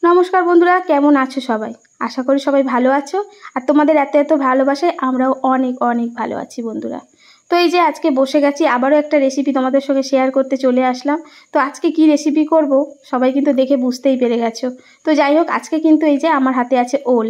নমস্কার বন্ধুরা, কেমন আছো সবাই? আশা করি সবাই ভালো আছো। আর তোমাদের এত এত ভালোবাসায় আমরাও অনেক অনেক ভালো আছি বন্ধুরা। তো এই যে আজকে বসে গেছি, আবারও একটা রেসিপি তোমাদের সঙ্গে শেয়ার করতে চলে আসলাম। তো আজকে কি রেসিপি করব সবাই কিন্তু দেখে বুঝতেই পেরে গেছো। তো যাই হোক, আজকে কিন্তু এই যে আমার হাতে আছে ওল।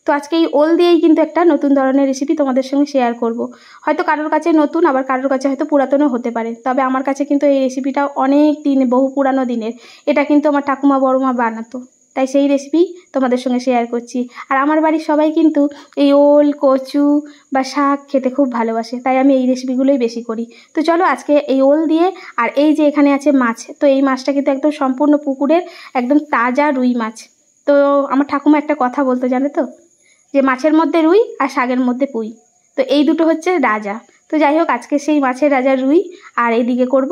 তো আজকে এই ওল দিয়েই কিন্তু একটা নতুন ধরনের রেসিপি তোমাদের সঙ্গে শেয়ার করব। হয়তো কারোর কাছে নতুন, আবার কারোর কাছে হয়তো পুরাতনও হতে পারে, তবে আমার কাছে কিন্তু এই রেসিপিটা অনেক দিন, বহু পুরানো দিনের। এটা কিন্তু আমার ঠাকুমা বড়মা বানাতো, তাই সেই রেসিপি তোমাদের সঙ্গে শেয়ার করছি। আর আমার বাড়ির সবাই কিন্তু এই ওল, কচু বা শাক খেতে খুব ভালোবাসে, তাই আমি এই রেসিপিগুলোই বেশি করি। তো চলো আজকে এই ওল দিয়ে, আর এই যে এখানে আছে মাছ, তো এই মাছটা কিন্তু একদম সম্পূর্ণ পুকুরের একদম তাজা রুই মাছ। তো আমার ঠাকুমা একটা কথা বলতো জানো তো, যে মাছের মধ্যে রুই আর শাকের মধ্যে পুঁই, তো এই দুটো হচ্ছে রাজা। তো যাই হোক, আজকে সেই মাছের রাজা রুই, আর এইদিকে করব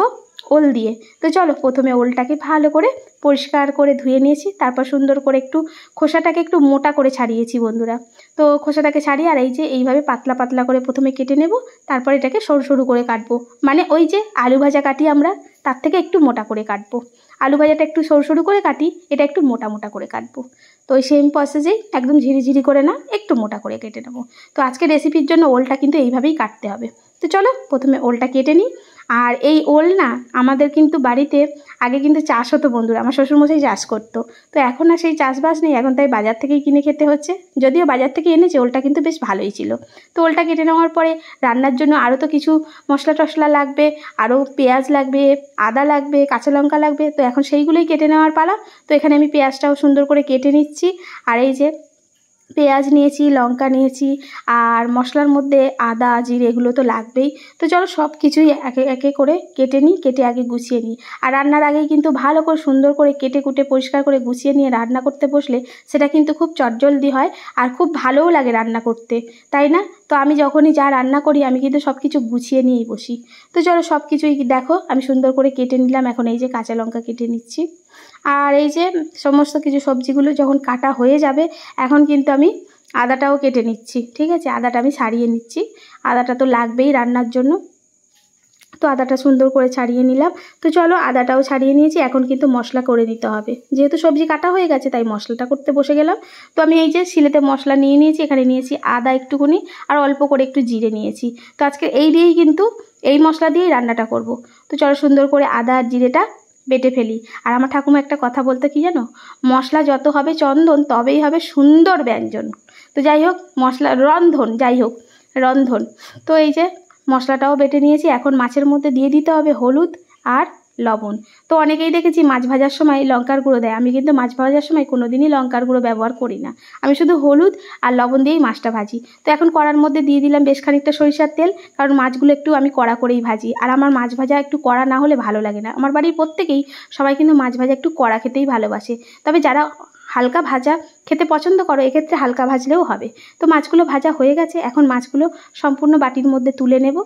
ওল দিয়ে। তো চলো, প্রথমে ওলটাকে ভালো করে পরিষ্কার করে ধুয়ে নিয়েছি, তারপর সুন্দর করে একটু খোসাটাকে একটু মোটা করে ছাড়িয়েছি বন্ধুরা। তো খোসাটাকে ছাড়িয়ে আর এই যে এইভাবে পাতলা পাতলা করে প্রথমে কেটে নেব, তারপর এটাকে সরু সরু করে কাটবো। মানে ওই যে আলু ভাজা কাটি আমরা, তার থেকে একটু মোটা করে কাটবো। আলু ভাজাটা একটু সরু সরু করে কাটি, এটা একটু মোটা মোটা করে কাটবো। তো ওই সেম প্রসেসেই একদম ঝিরিঝিরি করে না, একটু মোটা করে কেটে নেবো। তো আজকে রেসিপির জন্য ওলটা কিন্তু এইভাবেই কাটতে হবে। তো চলো প্রথমে ওলটা কেটে নিই। আর এই ওল না, আমাদের কিন্তু বাড়িতে আগে কিন্তু চাষ হতো বন্ধুরা, আমার শ্বশুরমশাই চাষ করতো। তো এখন আর সেই চাষবাস নেই, এখন তাই বাজার থেকেই কিনে খেতে হচ্ছে। যদিও বাজার থেকে এনেছে, ওলটা কিন্তু বেশ ভালোই ছিল। তো ওলটা কেটে নেওয়ার পরে রান্নার জন্য আরও তো কিছু মশলা টশলা লাগবে, আরও পেঁয়াজ লাগবে, আদা লাগবে, কাঁচা লঙ্কা লাগবে। তো এখন সেইগুলোই কেটে নেওয়ার পালা। তো এখানে আমি পেঁয়াজটাও সুন্দর করে কেটে নিচ্ছি। আর এই যে পেঁয়াজ নিয়েছি, লঙ্কা নিয়েছি, আর মশলার মধ্যে আদা জিরে এগুলো তো লাগবেই। তো চলো সব কিছুই একে একে করে কেটে নিই, কেটে আগে গুছিয়ে নিই। আর রান্নার আগেই কিন্তু ভালো করে সুন্দর করে কেটে কুটে পরিষ্কার করে গুছিয়ে নিয়ে রান্না করতে বসলে সেটা কিন্তু খুব চটজলদি হয়, আর খুব ভালোও লাগে রান্না করতে, তাই না? তো আমি যখনই যা রান্না করি আমি কিন্তু সব কিছু গুছিয়ে নিয়েই বসি। তো চলো সব কিছুই দেখো আমি সুন্দর করে কেটে নিলাম। এখন এই যে কাঁচা লঙ্কা কেটে নিচ্ছি। আর এই যে সমস্ত কিছু সবজিগুলো যখন কাটা হয়ে যাবে, এখন কিন্তু আমি আদাটাও কেটে নিচ্ছি। ঠিক আছে, আদাটা আমি ছাড়িয়ে নিচ্ছি, আদাটা তো লাগবেই রান্নার জন্য। তো আদাটা সুন্দর করে ছাড়িয়ে নিলাম। তো চলো আদাটাও ছাড়িয়ে নিয়েছি, এখন কিন্তু মশলা করে নিতে হবে। যেহেতু সবজি কাটা হয়ে গেছে তাই মশলাটা করতে বসে গেলাম। তো আমি এই যে শিলেতে মশলা নিয়ে নিয়েছি, এখানে নিয়েছি আদা একটুকুনি, আর অল্প করে একটু জিরে নিয়েছি। তো আজকে এই দিয়েই কিন্তু, এই মশলা দিয়েই রান্নাটা করব। তো চলো সুন্দর করে আদা আর জিরেটা বেটে ফেলি। আর আমার ঠাকুমা একটা কথা বলতে কি জানো, মশলা যত হবে চন্দন তবেই হবে সুন্দর ব্যঞ্জন। তো যাই হোক, মশলা রন্ধন, যাই হোক রন্ধন। তো এই যে মশলাটাও বেটে নিয়েছি, এখন মাছের মধ্যে দিয়ে দিতে হবে হলুদ আর লবণ। তো অনেকেই দেখেছি মাছ ভাজার সময় লঙ্কার গুঁড়ো দেয়, আমি কিন্তু মাছ ভাজার সময় কোনো দিনই লঙ্কার গুঁড়ো ব্যবহার করি না। আমি শুধু হলুদ আর লবণ দিয়েই মাছটা ভাজি। তো এখন কড়ার মধ্যে দিয়ে দিলাম বেশ খানিকটা সরিষার তেল, কারণ মাছগুলো একটু আমি কড়া করেই ভাজি, আর আমার মাছ ভাজা একটু কড়া না হলে ভালো লাগে না। আমার বাড়ির প্রত্যেকেই, সবাই কিন্তু মাছ ভাজা একটু কড়া খেতেই ভালোবাসে, তবে যারা হালকা ভাজা খেতে পছন্দ করো এক্ষেত্রে হালকা ভাজলেও হবে। তো মাছগুলো ভাজা হয়ে গেছে, এখন মাছগুলো সম্পূর্ণ বাটির মধ্যে তুলে নেব।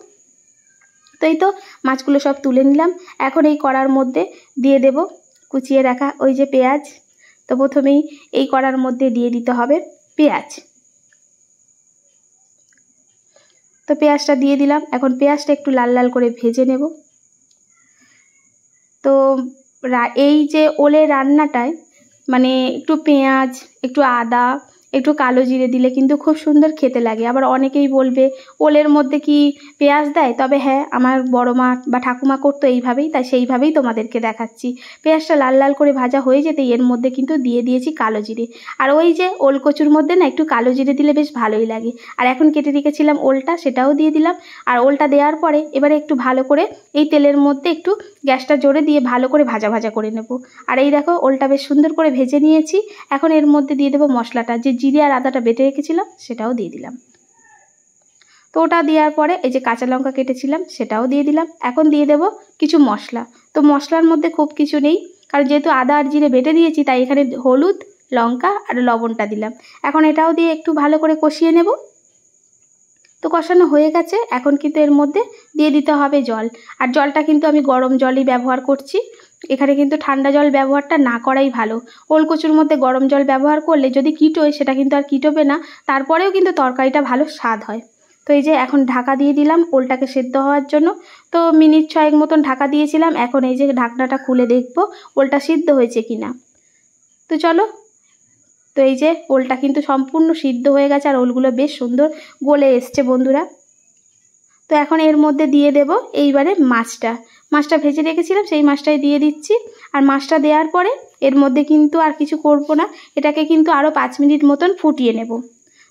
তো এই তো মাছগুলো সব তুলে নিলাম। এখন এই কড়ার মধ্যে দিয়ে দেব কুচিয়ে রাখা ওই যে পেঁয়াজ। তো প্রথমেই এই কড়ার মধ্যে দিয়ে দিতে হবে পেঁয়াজ। তো পেঁয়াজটা দিয়ে দিলাম, এখন পেঁয়াজটা একটু লাল লাল করে ভেজে নেব। তো এই যে ওলের রান্নাটায় মানে একটু পেঁয়াজ, একটু আদা, একটু কালো জিরে দিলে কিন্তু খুব সুন্দর খেতে লাগে। আবার অনেকেই বলবে ওলের মধ্যে কি পেঁয়াজ দেয়, তবে হ্যাঁ আমার বড় মা বা ঠাকুমা করতো এইভাবেই, তাই সেইভাবেই তোমাদেরকে দেখাচ্ছি। পেঁয়াজটা লাল লাল করে ভাজা হয়ে যেতে এর মধ্যে কিন্তু দিয়ে দিয়েছি কালো জিরে। আর ওই যে ওল কচুর মধ্যে না একটু কালো জিরে দিলে বেশ ভালোই লাগে। আর এখন কেটে রেখেছিলাম ওলটা, সেটাও দিয়ে দিলাম। আর ওলটা দেওয়ার পরে এবারে একটু ভালো করে এই তেলের মধ্যে একটু গ্যাসটা জোরে দিয়ে ভালো করে ভাজা ভাজা করে নেব। আর এই দেখো ওলটা বেশ সুন্দর করে ভেজে নিয়েছি। এখন এর মধ্যে দিয়ে দেবো মশলাটা, যে জিরে আর আদাটা বেটে রেখেছিলাম সেটাও দিয়ে দিলাম। তো ওটা দেওয়ার পরে এই যে কাঁচা লঙ্কা কেটেছিলাম সেটাও দিয়ে দিলাম। এখন দিয়ে দেব কিছু মশলা। তো মশলার মধ্যে খুব কিছু নেই, কারণ যেহেতু আদা আর জিরে বেটে দিয়েছি তাই এখানে হলুদ, লঙ্কা আর লবণটা দিলাম। এখন এটাও দিয়ে একটু ভালো করে কষিয়ে নেব। তো কষানো হয়ে গেছে, এখন কিন্তু এর মধ্যে দিয়ে দিতে হবে জল। আর জলটা কিন্তু আমি গরম জলই ব্যবহার করছি, এখানে কিন্তু ঠান্ডা জল ব্যবহারটা না করাই ভালো। ওলকচুর মধ্যে গরম জল ব্যবহার করলে যদি কিটোয় সেটা কিন্তু আর কিটোবে না, তারপরেও কিন্তু তরকারিটা ভালো স্বাদ হয়। তো এই যে এখন ঢাকা দিয়ে দিলাম ওলটাকে সেদ্ধ হওয়ার জন্য। তো মিনিট 6 মতন ঢাকা দিয়েছিলাম, এখন এই যে ঢাকনাটা খুলে দেখব ওলটা সিদ্ধ হয়েছে কিনা। তো চলো তো এই যে ওলটা কিন্তু সম্পূর্ণ সিদ্ধ হয়ে গেছে আর ওলগুলো বেশ সুন্দর গলে এসছে বন্ধুরা। তো এখন এর মধ্যে দিয়ে দেব এইবারে মাছটা ভেজে রেখেছিলাম, সেই মাছটাই দিয়ে দিচ্ছি। আর মাছটা দেওয়ার পরে এর মধ্যে কিন্তু আর কিছু করব না, এটাকে কিন্তু আরও 5 মিনিট মতন ফুটিয়ে নেব।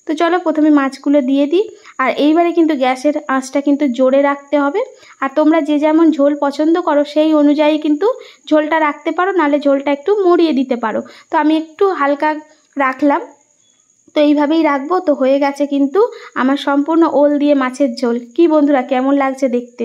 তো চলো প্রথমে মাছগুলো দিয়ে দিই। আর এইবারে কিন্তু গ্যাসের আঁচটা কিন্তু জোরে রাখতে হবে। আর তোমরা যে যেমন ঝোল পছন্দ করো সেই অনুযায়ী কিন্তু ঝোলটা রাখতে পারো, নাহলে ঝোলটা একটু মরিয়ে দিতে পারো। তো আমি একটু হালকা রাখলাম, তো এইভাবেই রাখবো। তো হয়ে গেছে কিন্তু আমার সম্পূর্ণ ওল দিয়ে মাছের ঝোল। কি বন্ধুরা কেমন লাগছে দেখতে?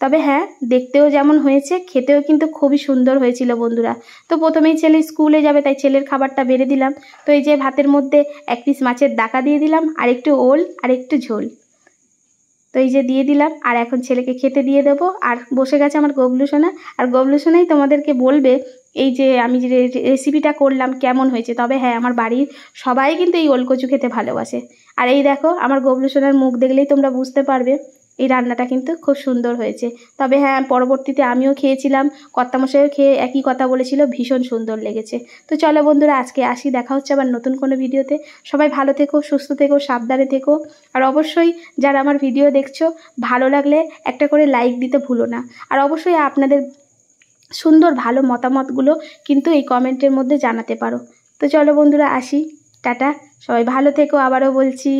তবে হ্যাঁ, দেখতেও যেমন হয়েছে খেতেও কিন্তু খুবই সুন্দর হয়েছিল বন্ধুরা। তো প্রথমেই ছেলে স্কুলে যাবে, তাই ছেলের খাবারটা বেড়ে দিলাম। তো এই যে ভাতের মধ্যে 1 পিস মাছের দাকা দিয়ে দিলাম, আর একটু ওল আর একটু ঝোল। তো এই যে দিয়ে দিলাম, আর এখন ছেলেকে খেতে দিয়ে দেবো। আর বসে গেছে আমার গবলু সোনা, আর গবলু সোনাই তোমাদেরকে বলবে এই যে আমি যে রেসিপিটা করলাম কেমন হয়েছে। তবে হ্যাঁ, আমার বাড়ির সবাই কিন্তু এই ওলকচু খেতে ভালোবাসে। আর এই দেখো আমার গবলু সোনার মুখ দেখলেই তোমরা বুঝতে পারবে এই রান্নাটা কিন্তু খুব সুন্দর হয়েছে। তবে হ্যাঁ, পরবর্তীতে আমিও খেয়েছিলাম, কর্তামশাইও খেয়ে একই কথা বলেছিল, ভীষণ সুন্দর লেগেছে। তো চলো বন্ধুরা আজকে আসি, দেখা হচ্ছে আবার নতুন কোনো ভিডিওতে। সবাই ভালো থেকো, সুস্থ থেকো, সাবধানে থেকো। আর অবশ্যই যারা আমার ভিডিও দেখছো ভালো লাগলে একটা করে লাইক দিতে ভুলো না। আর অবশ্যই আপনাদের সুন্দর ভালো মতামতগুলো কিন্তু এই কমেন্টের মধ্যে জানাতে পারো। তো চলো বন্ধুরা আসি, টাটা, সবাই ভালো থেকো, আবারও বলছি।